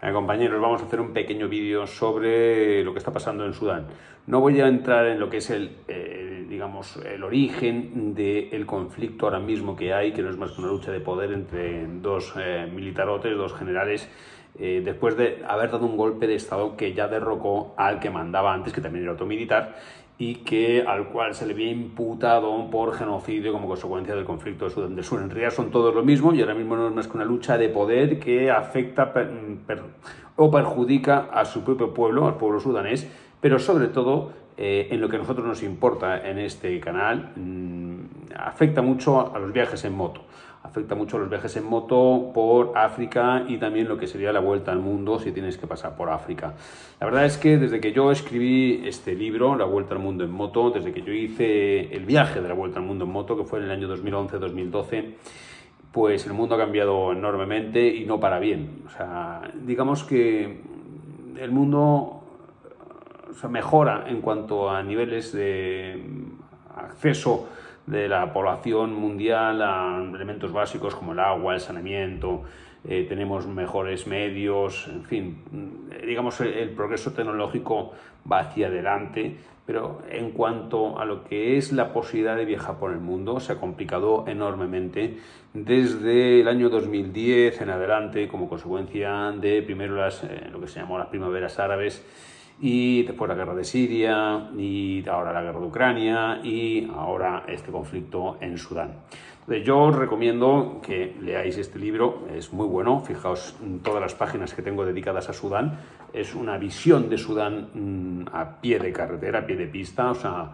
Compañeros, vamos a hacer un pequeño vídeo sobre lo que está pasando en Sudán. No voy a entrar en lo que es el origen del conflicto ahora mismo que hay, que no es más que una lucha de poder entre dos militarotes, dos generales, después de haber dado un golpe de estado que ya derrocó al que mandaba antes, que también era otro militar, y al cual se le había imputado por genocidio como consecuencia del conflicto de Sudán del Sur. En realidad son todos lo mismo y ahora mismo no es más que una lucha de poder que afecta o perjudica a su propio pueblo, al pueblo sudanés, pero sobre todo en lo que a nosotros nos importa en este canal, afecta mucho a los viajes en moto. Afecta mucho a los viajes en moto por África y también lo que sería la vuelta al mundo si tienes que pasar por África. La verdad es que desde que yo escribí este libro, La Vuelta al Mundo en Moto, desde que yo hice el viaje de la Vuelta al Mundo en Moto, que fue en el año 2011-2012, pues el mundo ha cambiado enormemente y no para bien. O sea, digamos que el mundo mejora en cuanto a niveles de acceso de la población mundial a elementos básicos como el agua, el saneamiento, tenemos mejores medios, en fin, digamos el progreso tecnológico va hacia adelante, pero en cuanto a lo que es la posibilidad de viajar por el mundo se ha complicado enormemente desde el año 2010 en adelante como consecuencia de primero lo que se llamó las primaveras árabes, y después la guerra de Siria, y ahora la guerra de Ucrania, y ahora este conflicto en Sudán. Entonces, yo os recomiendo que leáis este libro, es muy bueno, fijaos en todas las páginas que tengo dedicadas a Sudán, es una visión de Sudán a pie de carretera, a pie de pista, o sea,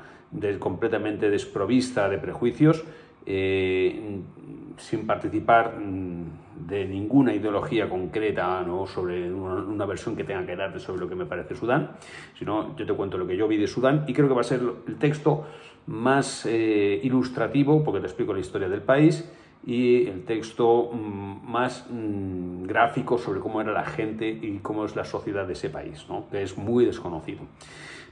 completamente desprovista de prejuicios, sin participar de ninguna ideología concreta, ¿no?, sobre una versión que tenga que darte sobre lo que me parece Sudán, sino yo te cuento lo que yo vi de Sudán y creo que va a ser el texto más ilustrativo, porque te explico la historia del país, y el texto más gráfico sobre cómo era la gente y cómo es la sociedad de ese país, ¿no?, que es muy desconocido.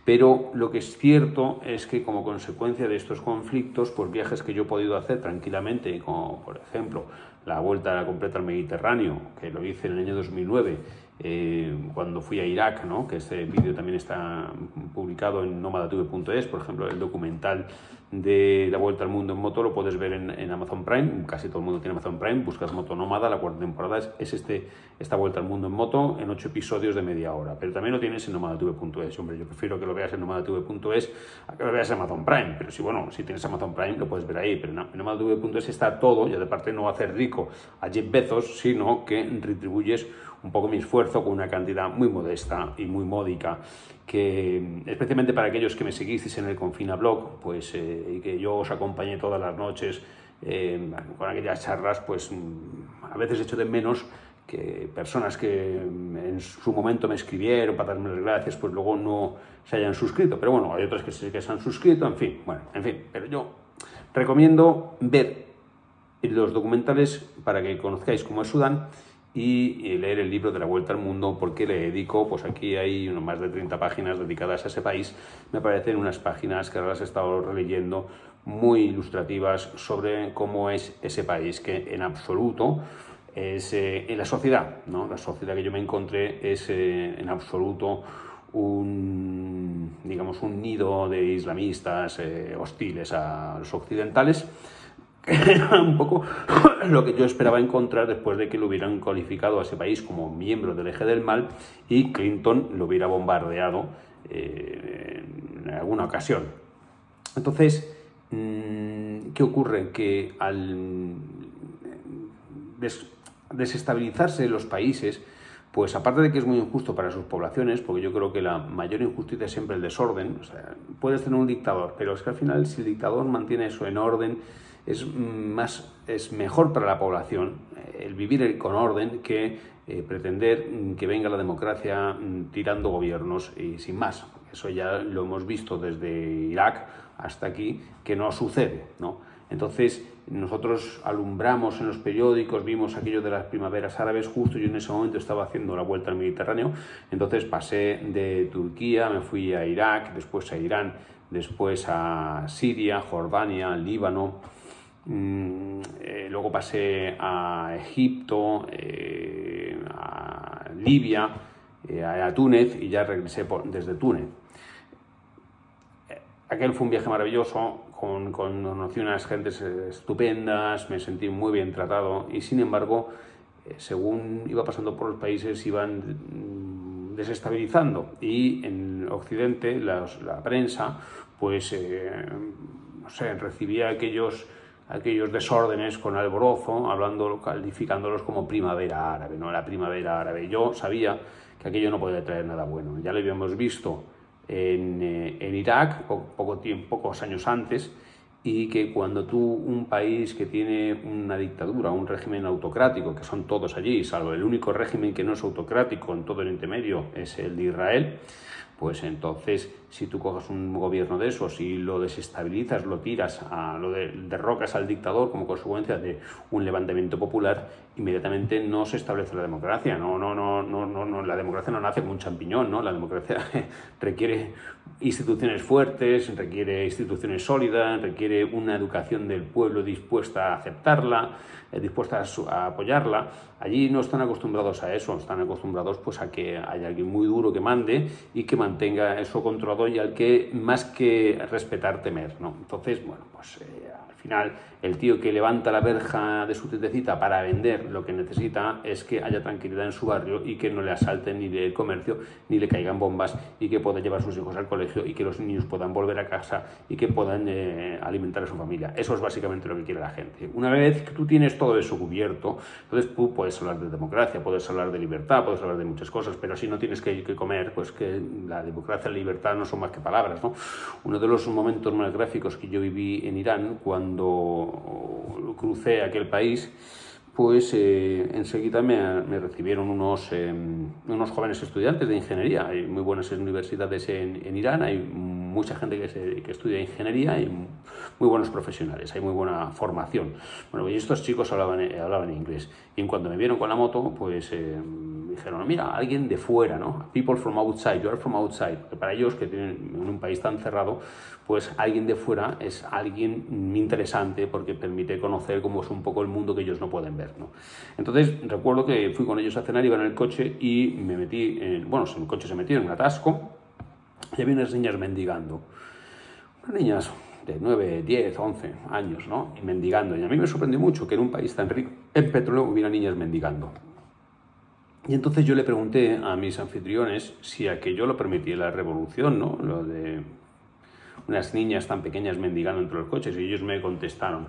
Pero lo que es cierto es que como consecuencia de estos conflictos, pues viajes que yo he podido hacer tranquilamente, como por ejemplo la vuelta completa al Mediterráneo, que lo hice en el año 2009, cuando fui a Irak, ¿no?, que este vídeo también está publicado en nomadatube.es, por ejemplo, el documental de la vuelta al mundo en moto lo puedes ver en Amazon Prime, casi todo el mundo tiene Amazon Prime, buscas Moto Nómada, la cuarta temporada es esta vuelta al mundo en moto en 8 episodios de media hora, pero también lo tienes en nomadatube.es. Hombre, yo prefiero que lo veas en nomadatube.es a que lo veas en Amazon Prime, pero si tienes Amazon Prime lo puedes ver ahí, pero en nomadatube.es está todo, y de parte no hacer rico a Jeff Bezos, sino que retribuyes un poco mi esfuerzo con una cantidad muy modesta y muy módica, que especialmente para aquellos que me seguisteis en el Confinablog, pues y que yo os acompañé todas las noches con aquellas charlas, pues a veces echo de menos que personas que en su momento me escribieron para darme las gracias, pues luego no se hayan suscrito, pero bueno, hay otras que sí que se han suscrito, en fin, pero yo recomiendo ver los documentales para que conozcáis cómo es Sudán y leer el libro de La Vuelta al Mundo, porque le dedico, pues aquí hay más de 30 páginas dedicadas a ese país. Me parecen unas páginas que ahora las he estado releyendo muy ilustrativas sobre cómo es ese país, que en absoluto es en la sociedad, ¿no? La sociedad que yo me encontré es en absoluto un nido de islamistas hostiles a los occidentales. Era un poco lo que yo esperaba encontrar después de que lo hubieran calificado a ese país como miembro del eje del mal y Clinton lo hubiera bombardeado en alguna ocasión. Entonces, ¿qué ocurre? Que al desestabilizarse los países, pues aparte de que es muy injusto para sus poblaciones, porque yo creo que la mayor injusticia es siempre el desorden, o sea, puedes tener un dictador, pero es que al final si el dictador mantiene eso en orden, es mejor para la población el vivir con orden que pretender que venga la democracia tirando gobiernos y sin más. Eso ya lo hemos visto desde Irak hasta aquí, que no sucede, ¿no? Entonces, nosotros alumbramos en los periódicos, vimos aquello de las primaveras árabes, justo yo en ese momento estaba haciendo la vuelta al Mediterráneo, entonces pasé de Turquía, me fui a Irak, después a Irán, después a Siria, Jordania, Líbano, luego pasé a Egipto, a Libia, a Túnez, y ya regresé desde Túnez. Aquel fue un viaje maravilloso, conocí unas gentes estupendas, me sentí muy bien tratado y sin embargo, según iba pasando por los países, iban desestabilizando, y en Occidente la prensa, pues, no sé, recibía aquellos desórdenes con alborozo, calificándolos como primavera árabe, ¿no? La primavera árabe. Yo sabía que aquello no podía traer nada bueno. Ya lo habíamos visto en Irak pocos años antes, y que cuando un país que tiene una dictadura, un régimen autocrático, que son todos allí, salvo el único régimen que no es autocrático en todo el Oriente Medio es el de Israel, pues entonces, si tú coges un gobierno de esos y lo desestabilizas, lo tiras, derrocas al dictador como consecuencia de un levantamiento popular, inmediatamente no se establece la democracia. No, la democracia no nace como un champiñón, ¿no? La democracia requiere instituciones fuertes, requiere instituciones sólidas, requiere una educación del pueblo dispuesta a aceptarla, dispuesta a apoyarla. Allí no están acostumbrados a eso, están acostumbrados pues a que haya alguien muy duro que mande y que mantenga eso controlado, y al que más que respetar, temer, ¿no? Entonces, bueno, pues al final el tío que levanta la verja de su tiendecita para vender lo que necesita es que haya tranquilidad en su barrio y que no le asalten ni el comercio, ni le caigan bombas, y que pueda llevar a sus hijos al colegio y que los niños puedan volver a casa y que puedan alimentar a su familia. Eso es básicamente lo que quiere la gente. Una vez que tú tienes todo eso cubierto, entonces tú puedes hablar de democracia, puedes hablar de libertad, puedes hablar de muchas cosas, pero si no tienes que comer, pues que la democracia y la libertad no son más que palabras, ¿no? Uno de los momentos más gráficos que yo viví en Irán, cuando crucé aquel país, pues enseguida me recibieron unos jóvenes estudiantes de ingeniería. Hay muy buenas universidades en Irán, hay mucha gente que estudia ingeniería y muy buenos profesionales, hay muy buena formación. Bueno, y estos chicos hablaban inglés, y en cuanto me vieron con la moto, pues dijeron, mira, alguien de fuera, ¿no? People from outside, you are from outside. Porque para ellos, que tienen en un país tan cerrado, pues alguien de fuera es alguien interesante, porque permite conocer cómo es un poco el mundo que ellos no pueden ver, ¿no? Entonces, recuerdo que fui con ellos a cenar, iba en el coche y me metí, en el coche se metió en un atasco, y había unas niñas mendigando. Unas niñas de 9, 10, 11 años, ¿no? Y mendigando. Y a mí me sorprendió mucho que en un país tan rico en petróleo hubiera niñas mendigando. Y entonces yo le pregunté a mis anfitriones si aquello lo permitía la revolución, ¿no? Lo de unas niñas tan pequeñas mendigando entre los coches, y ellos me contestaron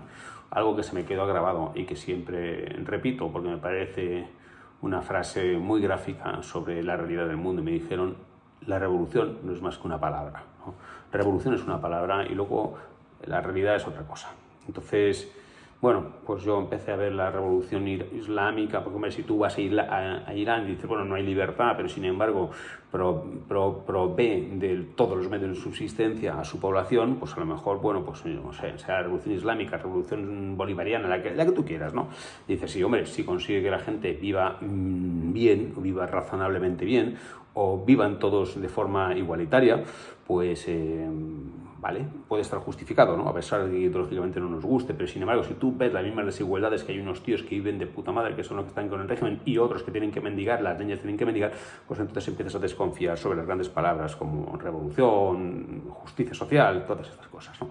algo que se me quedó grabado y que siempre repito porque me parece una frase muy gráfica sobre la realidad del mundo. Me dijeron, la revolución no es más que una palabra, ¿no? Revolución es una palabra y luego la realidad es otra cosa. Entonces, bueno, pues yo empecé a ver la revolución islámica, porque hombre, si tú vas a Irán y dices, bueno, no hay libertad, pero sin embargo provee de todos los medios de subsistencia a su población, pues a lo mejor, bueno, pues no sé, sea la revolución islámica, revolución bolivariana, la que tú quieras, ¿no? Y dices, sí, hombre, si consigue que la gente viva bien, o viva razonablemente bien, o vivan todos de forma igualitaria, pues vale, puede estar justificado, ¿no? A pesar de que ideológicamente no nos guste, pero sin embargo, si tú ves las mismas desigualdades, que hay unos tíos que viven de puta madre, que son los que están con el régimen, y otros que tienen que mendigar, las niñas tienen que mendigar, pues entonces empiezas a desconfiar sobre las grandes palabras como revolución, justicia social, todas estas cosas, ¿no?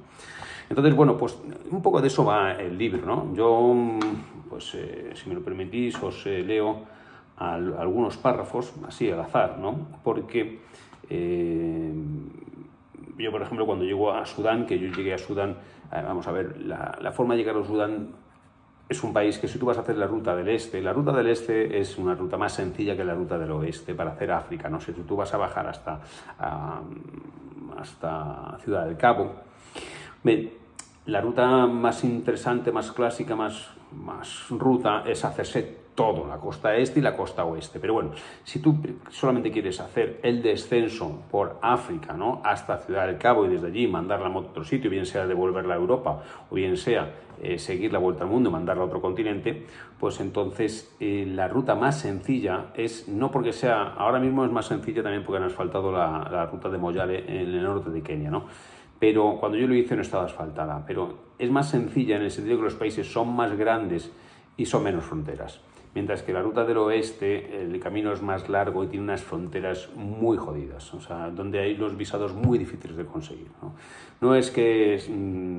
Entonces, bueno, pues un poco de eso va el libro, ¿no? Yo, pues si me lo permitís, os leo algunos párrafos, así al azar, ¿no? Porque yo, por ejemplo, cuando llego a Sudán, que yo llegué a Sudán, vamos a ver, la forma de llegar a Sudán es un país que, si tú vas a hacer la ruta del este es una ruta más sencilla que la ruta del oeste para hacer África, ¿no? Si tú vas a bajar hasta Ciudad del Cabo, la ruta más interesante, más clásica, más ruta es hacerse todo, la costa este y la costa oeste. Pero bueno, si tú solamente quieres hacer el descenso por África, ¿no?, hasta Ciudad del Cabo, y desde allí mandar la moto a otro sitio, bien sea devolverla a Europa o bien sea seguir la vuelta al mundo y mandarla a otro continente, pues entonces la ruta más sencilla es, no porque sea, ahora mismo es más sencilla también porque han asfaltado la ruta de Moyale en el norte de Kenia, ¿no? Pero cuando yo lo hice no estaba asfaltada, pero es más sencilla en el sentido que los países son más grandes y son menos fronteras. mientras que la ruta del oeste, el camino es más largo y tiene unas fronteras muy jodidas, o sea, donde hay los visados muy difíciles de conseguir, ¿no? No es que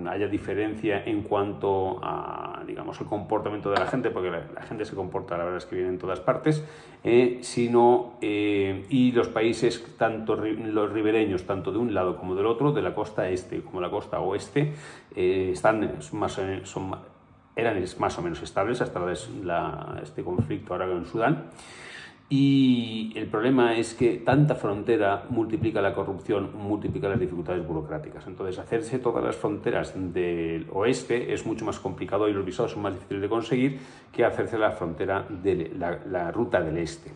haya diferencia en cuanto a, digamos, el comportamiento de la gente, porque la gente se comporta, la verdad es que viene en todas partes, y los países, tanto los ribereños, tanto de un lado como del otro, de la costa este como la costa oeste, eran más o menos estables hasta este conflicto ahora en Sudán. Y el problema es que tanta frontera multiplica la corrupción, multiplica las dificultades burocráticas. Entonces, hacerse todas las fronteras del oeste es mucho más complicado y los visados son más difíciles de conseguir que hacerse la frontera de la ruta del este.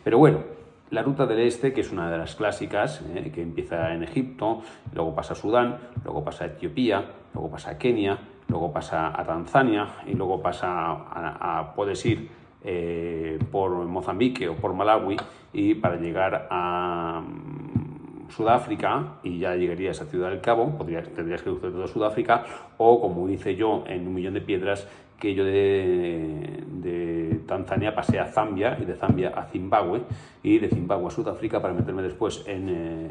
Pero bueno, la ruta del este, que es una de las clásicas, que empieza en Egipto, luego pasa a Sudán, luego pasa a Etiopía, luego pasa a Kenia, luego pasa a Tanzania y luego pasa puedes ir por Mozambique o por Malawi y para llegar a Sudáfrica y ya llegarías a Ciudad del Cabo, tendrías que cruzar toda Sudáfrica, o como hice yo en 1 millón de piedras, que yo de Tanzania pasé a Zambia y de Zambia a Zimbabue y de Zimbabue a Sudáfrica para meterme después en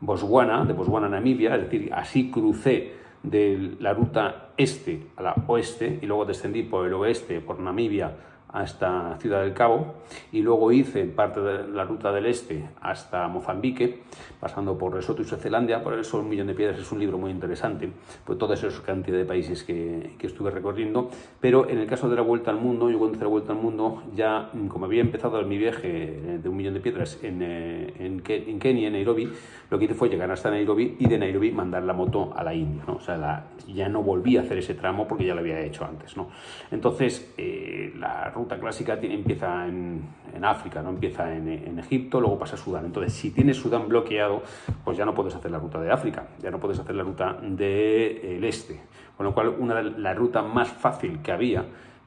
Botswana, de Botswana a Namibia, es decir, así crucé de la ruta este a la oeste y luego descendí por el oeste, por Namibia hasta Ciudad del Cabo y luego hice parte de la ruta del este hasta Mozambique, pasando por Lesoto y Suazilandia. Por eso 1 millón de piedras es un libro muy interesante, pues toda esa cantidad de países que estuve recorriendo. Pero en el caso de la Vuelta al Mundo, yo cuando hice la Vuelta al Mundo, ya como había empezado mi viaje de 1 millón de piedras en Kenia, en Nairobi, lo que hice fue llegar hasta Nairobi y de Nairobi mandar la moto a la India, ¿no? O sea, ya no volví a hacer ese tramo porque ya lo había hecho antes, ¿no? Entonces, la ruta clásica empieza en África, no empieza en Egipto, luego pasa a Sudán. Entonces, si tienes Sudán bloqueado, pues ya no puedes hacer la ruta de África, ya no puedes hacer la ruta del este. Con lo cual, la ruta más fácil que había,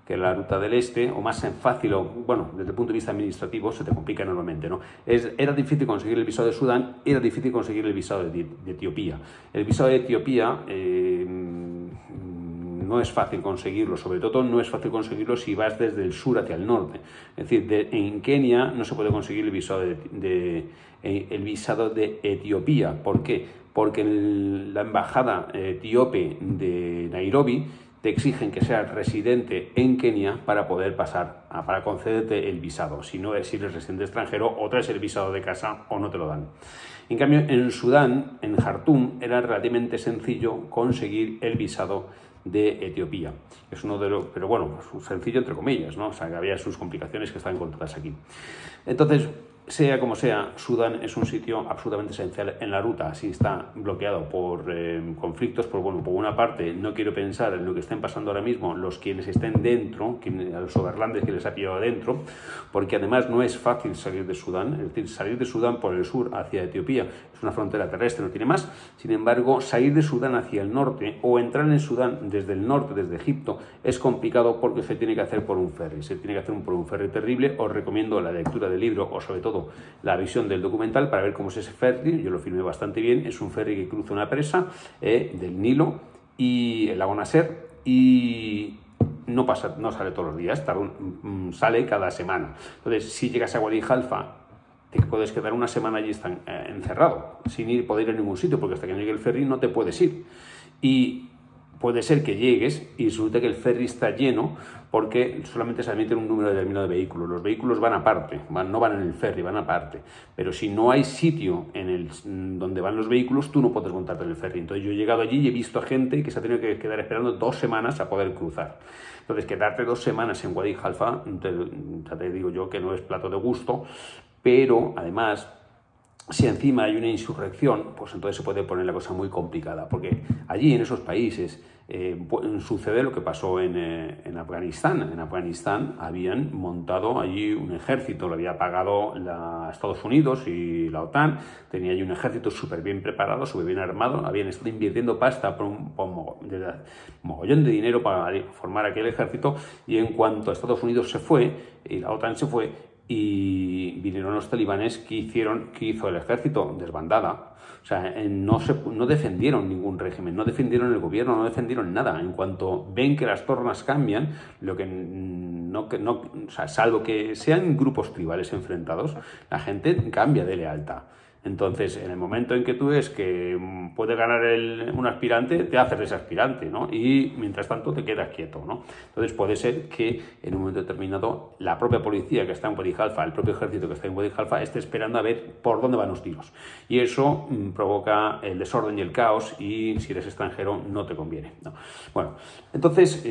que la ruta del este, o más fácil, o bueno, desde el punto de vista administrativo, se te complica enormemente, ¿no? Era difícil conseguir el visado de Sudán, era difícil conseguir el visado de Etiopía. El visado de Etiopía no es fácil conseguirlo, sobre todo no es fácil conseguirlo si vas desde el sur hacia el norte. Es decir, en Kenia no se puede conseguir el visado el visado de Etiopía. ¿Por qué? Porque la embajada etíope de Nairobi te exigen que seas residente en Kenia para poder pasar, para concederte el visado. Si no eres residente extranjero, o traes el visado de casa o no te lo dan. En cambio, en Sudán, en Jartum, era relativamente sencillo conseguir el visado de Etiopía. Es uno de los, pero bueno, sencillo entre comillas, ¿no? O sea, que había sus complicaciones que están contadas aquí. Entonces, sea como sea, Sudán es un sitio absolutamente esencial en la ruta. Si está bloqueado por conflictos, pues bueno, por una parte no quiero pensar en lo que estén pasando ahora mismo los quienes estén dentro, a los overlanders que les ha pillado adentro, porque además no es fácil salir de Sudán. Es decir, salir de Sudán por el sur hacia Etiopía es una frontera terrestre, no tiene más. Sin embargo, salir de Sudán hacia el norte o entrar en Sudán desde el norte, desde Egipto, es complicado porque se tiene que hacer por un ferry. Se tiene que hacer por un ferry terrible. Os recomiendo la lectura del libro o sobre todo la visión del documental para ver cómo es ese ferry. Yo lo filmé bastante bien. Es un ferry que cruza una presa del Nilo y el lago Nasser y no sale todos los días, sale cada semana. Entonces, si llegas a Wadi Halfa, te puedes quedar una semana allí encerrado, sin poder ir a ningún sitio, porque hasta que no llegue el ferry no te puedes ir. Y puede ser que llegues y resulte que el ferry está lleno porque solamente se admite un número determinado de vehículos. Los vehículos van aparte, no van en el ferry, van aparte. Pero si no hay sitio donde van los vehículos, tú no puedes montarte en el ferry. Entonces yo he llegado allí y he visto a gente que se ha tenido que quedar esperando 2 semanas a poder cruzar. Entonces quedarte 2 semanas en Wadi Halfa, ya te digo yo que no es plato de gusto, pero además, si encima hay una insurrección, pues entonces se puede poner la cosa muy complicada, porque allí en esos países sucede lo que pasó en Afganistán. En Afganistán habían montado allí un ejército, lo había pagado Estados Unidos y la OTAN, tenía allí un ejército súper bien preparado, súper bien armado, habían estado invirtiendo pasta por un mogollón de dinero para formar aquel ejército, y en cuanto a Estados Unidos se fue y la OTAN se fue, y vinieron los talibanes. ¿Qué hizo el ejército? Desbandada. O sea, no defendieron ningún régimen, no defendieron el gobierno, no defendieron nada. En cuanto ven que las tornas cambian, o sea, salvo que sean grupos tribales enfrentados, la gente cambia de lealtad. Entonces, en el momento en que tú ves que puede ganar un aspirante, te haces ese aspirante, ¿no? Y mientras tanto te quedas quieto, ¿no? Entonces puede ser que en un momento determinado la propia policía que está en Wadi Halfa, el propio ejército que está en Wadi Halfa, esté esperando a ver por dónde van los tiros. Y eso provoca el desorden y el caos, y si eres extranjero no te conviene, ¿no? Bueno, entonces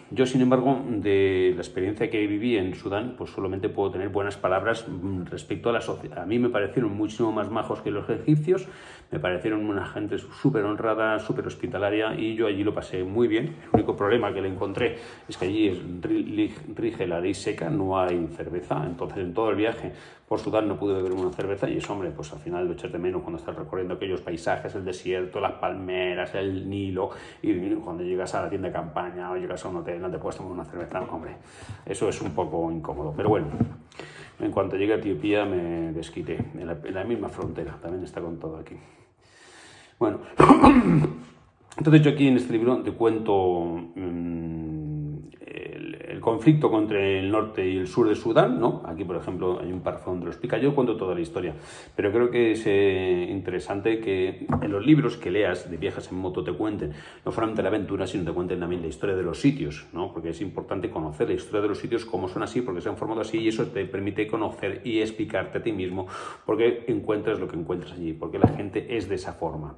yo, sin embargo, de la experiencia que viví en Sudán, pues solamente puedo tener buenas palabras respecto a la sociedad. A mí me parecieron muchísimo más majos que los egipcios, me parecieron una gente súper honrada, súper hospitalaria, y yo allí lo pasé muy bien. El único problema que le encontré es que allí rige la ley seca, no hay cerveza. Entonces, en todo el viaje por Sudán no pude beber una cerveza, y eso, hombre, pues al final lo echas de menos cuando estás recorriendo aquellos paisajes, el desierto, las palmeras, el Nilo, y cuando llegas a la tienda de campaña o llegas a un hotel no te puedes tomar una cerveza. No, hombre, eso es un poco incómodo, pero bueno. En cuanto llegué a Etiopía me desquité, en la misma frontera, también está con todo aquí. Bueno, entonces yo aquí en este libro te cuento el conflicto entre el norte y el sur de Sudán, ¿no? Aquí, por ejemplo, hay un párrafo donde lo explica. Yo cuento toda la historia, pero creo que es interesante que en los libros que leas de viajes en moto te cuenten no solamente la aventura, sino te cuenten también la historia de los sitios, ¿no? Porque es importante conocer la historia de los sitios, cómo son así, porque se han formado así, y eso te permite conocer y explicarte a ti mismo por qué encuentras lo que encuentras allí, porque la gente es de esa forma.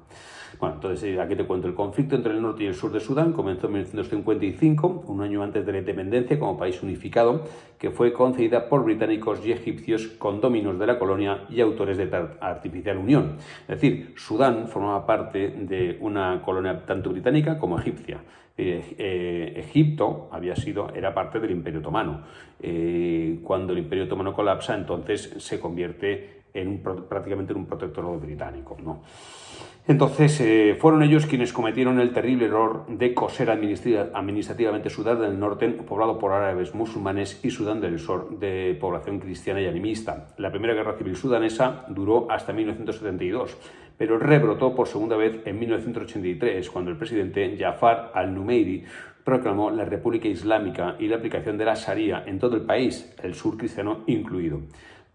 Bueno, entonces aquí te cuento. El conflicto entre el norte y el sur de Sudán comenzó en 1955, un año antes de la independencia como país unificado, que fue concedida por británicos y egipcios, condóminos de la colonia y autores de artificial unión. Es decir, Sudán formaba parte de una colonia tanto británica como egipcia. Egipto era parte del Imperio Otomano. Cuando el Imperio Otomano colapsa, entonces se convierte prácticamente en un protectorado británico, ¿no? Entonces fueron ellos quienes cometieron el terrible error de coser administrativamente Sudán del Norte, poblado por árabes musulmanes, y Sudán del Sur, de población cristiana y animista. La primera guerra civil sudanesa duró hasta 1972, pero rebrotó por segunda vez en 1983, cuando el presidente Jafar al-Numeiri proclamó la República Islámica y la aplicación de la Sharia en todo el país, el sur cristiano incluido.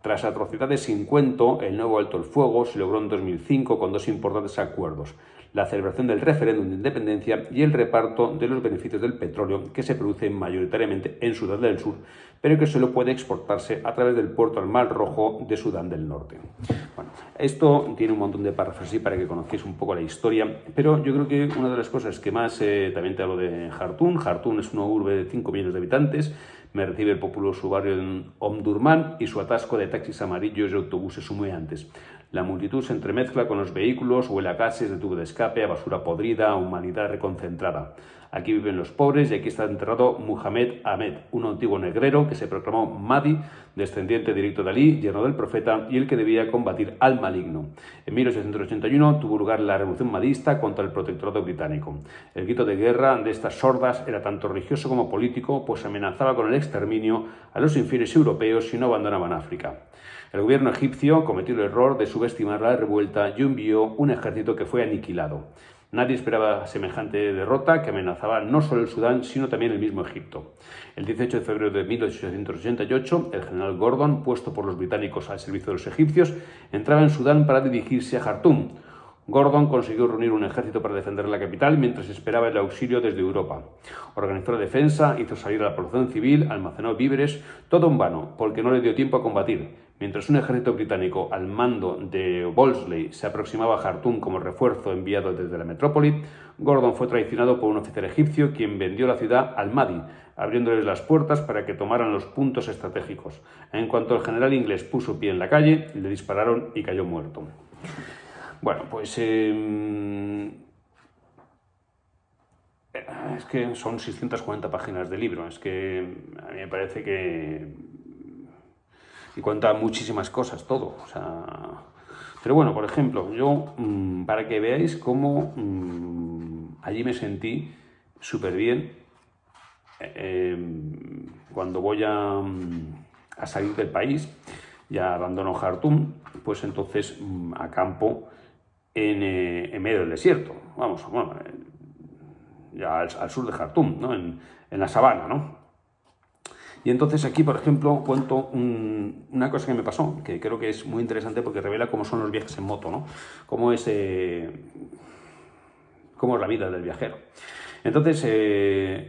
Tras atrocidades sin cuento, el nuevo alto el fuego se logró en 2005 con dos importantes acuerdos: la celebración del referéndum de independencia y el reparto de los beneficios del petróleo, que se produce mayoritariamente en Sudán del Sur, pero que solo puede exportarse a través del puerto al Mar Rojo de Sudán del Norte. Bueno, esto tiene un montón de párrafos así para que conozcáis un poco la historia, pero yo creo que una de las cosas que más, también te hablo de Jartún. Jartún es una urbe de 5 millones de habitantes. Me recibe el populoso barrio en Omdurman y su atasco de taxis amarillos y autobuses humeantes. La multitud se entremezcla con los vehículos, huele a gases de tubo de escape, a basura podrida, a humanidad reconcentrada. Aquí viven los pobres, y aquí está enterrado Muhammad Ahmed, un antiguo negrero que se proclamó Mahdi, descendiente directo de Alí, yerno del profeta, y el que debía combatir al maligno. En 1881 tuvo lugar la revolución mahdista contra el protectorado británico. El grito de guerra de estas sordas era tanto religioso como político, pues amenazaba con el exterminio a los infieles europeos si no abandonaban África. El gobierno egipcio cometió el error de subestimar la revuelta y envió un ejército que fue aniquilado. Nadie esperaba semejante derrota, que amenazaba no solo el Sudán, sino también el mismo Egipto. El 18 de febrero de 1888, el general Gordon, puesto por los británicos al servicio de los egipcios, entraba en Sudán para dirigirse a Jartum. Gordon consiguió reunir un ejército para defender la capital mientras esperaba el auxilio desde Europa. Organizó la defensa, hizo salir a la población civil, almacenó víveres, todo en vano, porque no le dio tiempo a combatir. Mientras un ejército británico al mando de Wolseley se aproximaba a Jartum como refuerzo enviado desde la metrópoli, Gordon fue traicionado por un oficial egipcio, quien vendió la ciudad al Mahdi, abriéndoles las puertas para que tomaran los puntos estratégicos. En cuanto el general inglés puso pie en la calle, le dispararon y cayó muerto. Bueno, pues es que son 640 páginas de libro. Es que a mí me parece que... y cuenta muchísimas cosas, todo. O sea... Pero bueno, por ejemplo, yo, para que veáis cómo allí me sentí súper bien cuando voy a a salir del país, ya abandono Jartum, pues entonces acampo en medio del desierto, vamos, bueno, ya al sur de Jartum, ¿no? En la sabana, ¿no? Y entonces aquí, por ejemplo, cuento una cosa que me pasó, que creo que es muy interesante porque revela cómo son los viajes en moto, ¿no? Cómo es la vida del viajero. Entonces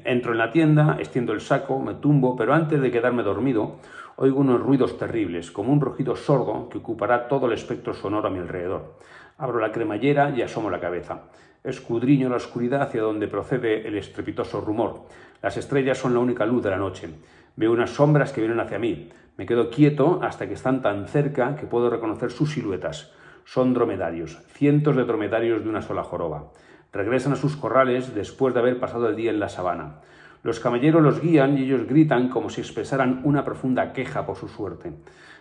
entro en la tienda, extiendo el saco, me tumbo, pero antes de quedarme dormido oigo unos ruidos terribles, como un rugido sordo que ocupará todo el espectro sonoro a mi alrededor. Abro la cremallera y asomo la cabeza. Escudriño la oscuridad hacia donde procede el estrepitoso rumor. Las estrellas son la única luz de la noche. Veo unas sombras que vienen hacia mí. Me quedo quieto hasta que están tan cerca que puedo reconocer sus siluetas. Son dromedarios, cientos de dromedarios de una sola joroba. Regresan a sus corrales después de haber pasado el día en la sabana. Los camelleros los guían y ellos gritan como si expresaran una profunda queja por su suerte.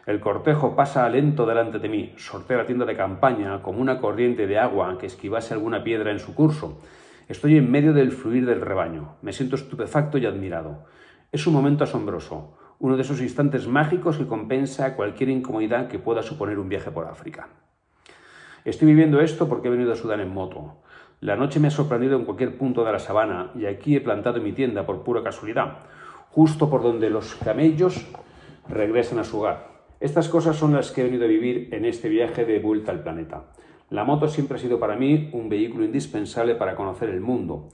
El cortejo pasa lento delante de mí, sortea la tienda de campaña como una corriente de agua que esquivase alguna piedra en su curso. Estoy en medio del fluir del rebaño. Me siento estupefacto y admirado. Es un momento asombroso, uno de esos instantes mágicos que compensa cualquier incomodidad que pueda suponer un viaje por África. Estoy viviendo esto porque he venido a Sudán en moto. La noche me ha sorprendido en cualquier punto de la sabana y aquí he plantado mi tienda por pura casualidad, justo por donde los camellos regresan a su hogar. Estas cosas son las que he venido a vivir en este viaje de vuelta al planeta. La moto siempre ha sido para mí un vehículo indispensable para conocer el mundo,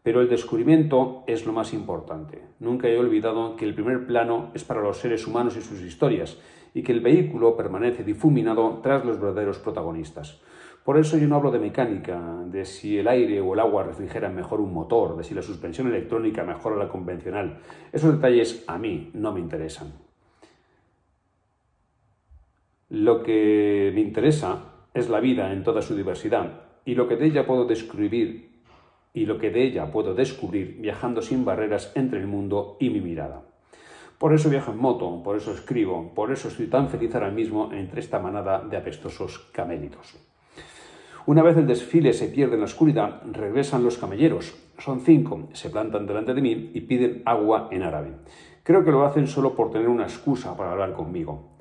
pero el descubrimiento es lo más importante. Nunca he olvidado que el primer plano es para los seres humanos y sus historias y que el vehículo permanece difuminado tras los verdaderos protagonistas. Por eso yo no hablo de mecánica, de si el aire o el agua refrigeran mejor un motor, de si la suspensión electrónica mejora la convencional. Esos detalles a mí no me interesan. Lo que me interesa es la vida en toda su diversidad y lo que de ella puedo describir viajando sin barreras entre el mundo y mi mirada. Por eso viajo en moto, por eso escribo, por eso estoy tan feliz ahora mismo entre esta manada de apestosos camélidos. Una vez el desfile se pierde en la oscuridad, regresan los camelleros. Son 5, se plantan delante de mí y piden agua en árabe. Creo que lo hacen solo por tener una excusa para hablar conmigo.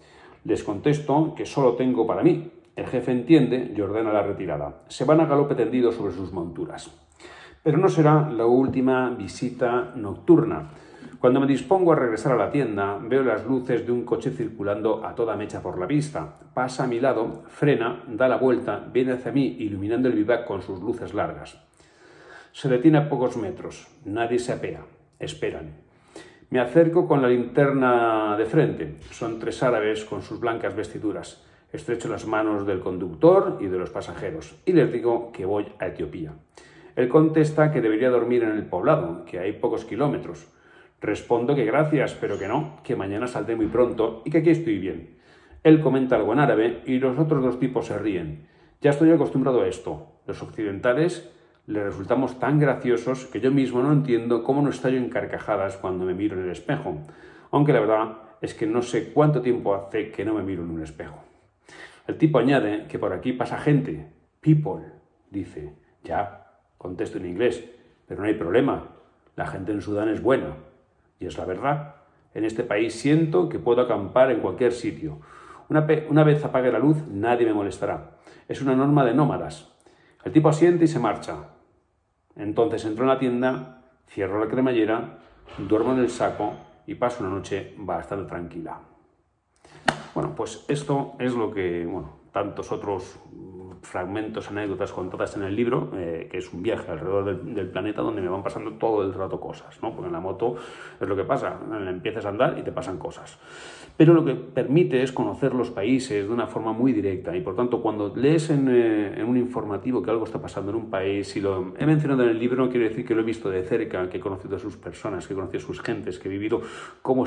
Les contesto que solo tengo para mí. El jefe entiende y ordena la retirada. Se van a galope tendido sobre sus monturas. Pero no será la última visita nocturna. Cuando me dispongo a regresar a la tienda, veo las luces de un coche circulando a toda mecha por la pista. Pasa a mi lado, frena, da la vuelta, viene hacia mí, iluminando el vivac con sus luces largas. Se detiene a pocos metros. Nadie se apea. Esperan. Me acerco con la linterna de frente. Son 3 árabes con sus blancas vestiduras. Estrecho las manos del conductor y de los pasajeros y les digo que voy a Etiopía. Él contesta que debería dormir en el poblado, que hay pocos kilómetros. Respondo que gracias, pero que no, que mañana saldré muy pronto y que aquí estoy bien. Él comenta algo en árabe y los otros 2 tipos se ríen. Ya estoy acostumbrado a esto. Los occidentales le resultamos tan graciosos que yo mismo no entiendo cómo no estallo en carcajadas cuando me miro en el espejo, aunque la verdad es que no sé cuánto tiempo hace que no me miro en un espejo. El tipo añade que por aquí pasa gente. People, dice. Ya, contesto en inglés, pero no hay problema. La gente en Sudán es buena. Y es la verdad. En este país siento que puedo acampar en cualquier sitio. Una vez apague la luz, nadie me molestará. Es una norma de nómadas. El tipo asiente y se marcha. Entonces entro en la tienda, cierro la cremallera, duermo en el saco y paso una noche bastante tranquila. Bueno, pues esto es lo que, tantos otros fragmentos, anécdotas contadas en el libro, que es un viaje alrededor del planeta donde me van pasando todo el rato cosas, ¿no? Porque en la moto es lo que pasa, empiezas a andar y te pasan cosas. Pero lo que permite es conocer los países de una forma muy directa y por tanto cuando lees en un informativo que algo está pasando en un país y lo he mencionado en el libro, no quiere decir que lo he visto de cerca, que he conocido a sus personas, que he conocido a sus gentes, que he vivido cómo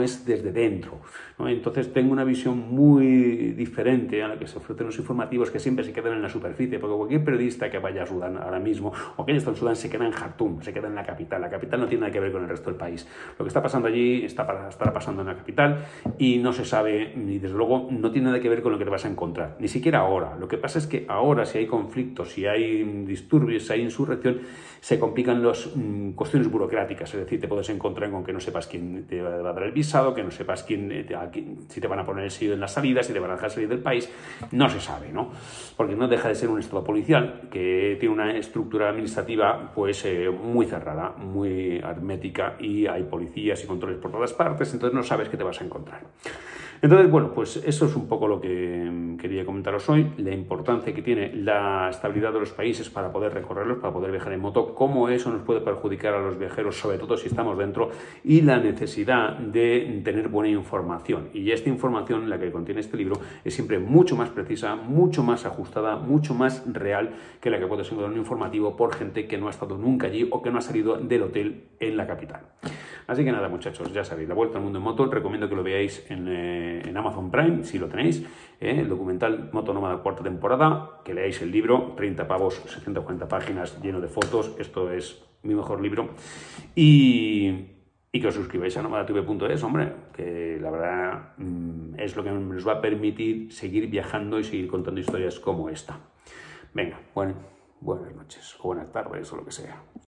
es desde dentro, ¿no? Entonces tengo una visión muy diferente a la que se ofrecen los informativos que siempre se quedan en la superficie, porque cualquier periodista que vaya a Sudán ahora mismo, o que haya estado en Sudán, se queda en Jartum, se queda en la capital. La capital no tiene nada que ver con el resto del país. Lo que está pasando allí estará pasando en la capital y no se sabe, ni desde luego no tiene nada que ver con lo que te vas a encontrar, ni siquiera ahora. Lo que pasa es que ahora, si hay conflictos, si hay disturbios, si hay insurrección, se complican las cuestiones burocráticas, es decir, te puedes encontrar con que no sepas quién te va a dar el visado, que no sepas si te van a poner el sello en la salida, si te van a dejar salir del país, no se sabe, ¿no? Porque no deja de ser un estado policial que tiene una estructura administrativa pues muy cerrada, muy hermética, y hay policías y controles por todas partes, entonces no sabes qué te vas a encontrar. Entonces, bueno, pues eso es un poco lo que quería comentaros hoy, la importancia que tiene la estabilidad de los países para poder recorrerlos, para poder viajar en moto, cómo eso nos puede perjudicar a los viajeros, sobre todo si estamos dentro, y la necesidad de tener buena información. Y esta información, la que contiene este libro, es siempre mucho más precisa, mucho más ajustada, mucho más real que la que puedes encontrar en un informativo por gente que no ha estado nunca allí o que no ha salido del hotel en la capital. Así que nada, muchachos, ya sabéis, La Vuelta al Mundo en Moto. Recomiendo que lo veáis en Amazon Prime, si lo tenéis, el documental Moto Nómada, 4ª temporada, que leáis el libro, 30 pavos, 740 páginas, lleno de fotos. Esto es mi mejor libro. Y que os suscribáis a nomadatv.es, hombre, que la verdad es lo que nos va a permitir seguir viajando y seguir contando historias como esta. Venga, buenas noches o buenas tardes o lo que sea.